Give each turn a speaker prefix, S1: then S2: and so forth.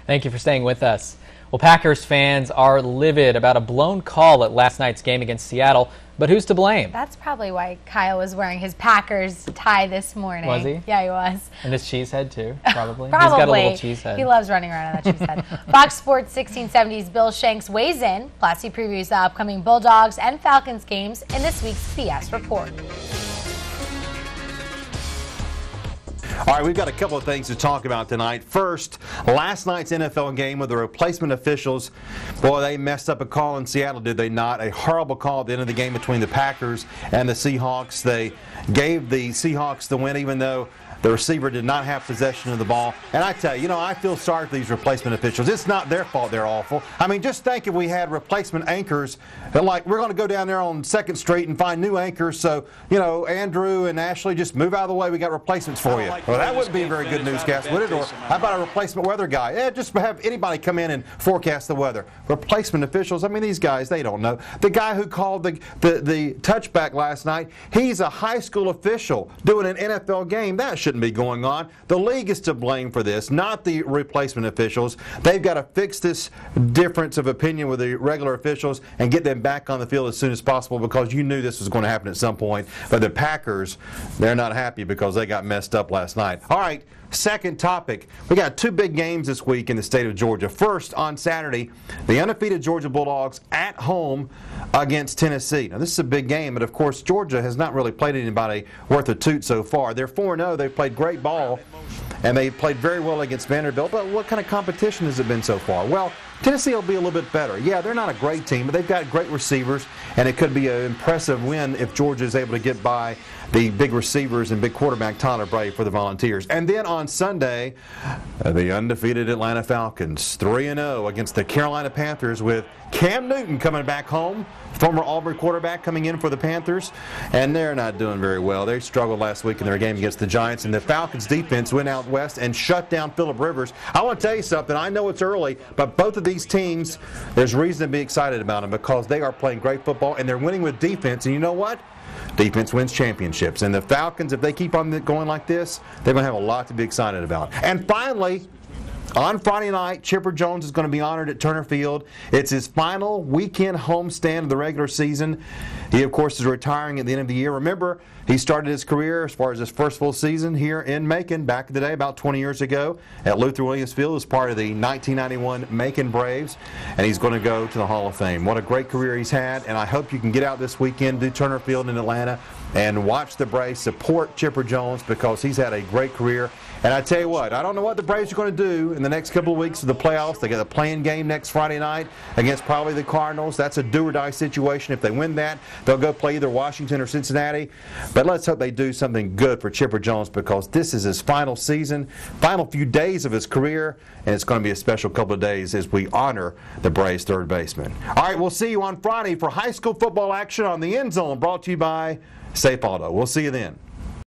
S1: Thank you for staying with us. Well, Packers fans are livid about a blown call at last night's game against Seattle, but who's to blame?
S2: That's probably why Kyle was wearing his Packers tie this morning.
S1: Was he?
S2: Yeah, he was.
S1: And his cheese head, too, probably?
S2: Probably.
S1: He's got a little cheese head.
S2: He loves running around on that cheese head. Fox Sports 1670's Bill Shanks weighs in, plus he previews the upcoming Bulldogs and Falcons games in this week's B.S. Report.
S3: All right, we've got a couple of things to talk about tonight. First, last night's NFL game with the replacement officials. Boy, they messed up a call in Seattle, did they not? A horrible call at the end of the game between the Packers and the Seahawks. They gave the Seahawks the win, even though the receiver did not have possession of the ball. And I tell you, I feel sorry for these replacement officials. It's not their fault they're awful. I mean, just think if we had replacement anchors, like we're going to go down there on 2nd Street and find new anchors. So, Andrew and Ashley, just move out of the way. We got replacements for you. Well, that wouldn't be a very good newscast, would it? Or how about a replacement weather guy? Yeah, just have anybody come in and forecast the weather. Replacement officials, I mean, these guys, they don't know. The guy who called the touchback last night, he's a high school official doing an NFL game. That shouldn't be going on. The league is to blame for this, not the replacement officials. They've got to fix this difference of opinion with the regular officials and get them back on the field as soon as possible, because you knew this was going to happen at some point. But the Packers, they're not happy because they got messed up last night. All right, second topic. We got two big games this week in the state of Georgia. First, on Saturday, the undefeated Georgia Bulldogs at home against Tennessee. Now, this is a big game, but of course, Georgia has not really played anybody worth a toot so far. They're 4-0. They've played great ball, and they played very well against Vanderbilt. But what kind of competition has it been so far? Well, Tennessee will be a little bit better. Yeah, they're not a great team, but they've got great receivers, and it could be an impressive win if Georgia is able to get by the big receivers and big quarterback Tyler Bray for the Volunteers. And then on Sunday, the undefeated Atlanta Falcons, 3-0 against the Carolina Panthers, with Cam Newton coming back home, former Auburn quarterback coming in for the Panthers, and they're not doing very well. They struggled last week in their game against the Giants, and the Falcons defense went out west and shut down Phillip Rivers. I want to tell you something. I know it's early, but both of these teams, there's reason to be excited about them because they are playing great football and they're winning with defense. And you know what? Defense wins championships. And the Falcons, if they keep on going like this, they're going to have a lot to be excited about. And finally, on Friday night, Chipper Jones is going to be honored at Turner Field. It's his final weekend homestand of the regular season. He, of course, is retiring at the end of the year. Remember, he started his career as far as his first full season here in Macon back in the day, about 20 years ago, at Luther Williams Field as part of the 1991 Macon Braves, and he's going to go to the Hall of Fame. What a great career he's had, and I hope you can get out this weekend to Turner Field in Atlanta and watch the Braves support Chipper Jones because he's had a great career. And I tell you what, I don't know what the Braves are going to do in the next couple of weeks of the playoffs. They got a play-in game next Friday night against probably the Cardinals. That's a do-or-die situation. If they win that, they'll go play either Washington or Cincinnati. But let's hope they do something good for Chipper Jones because this is his final season, final few days of his career, and it's going to be a special couple of days as we honor the Braves third baseman. All right, we'll see you on Friday for high school football action on the End Zone, brought to you by Safe Auto. We'll see you then.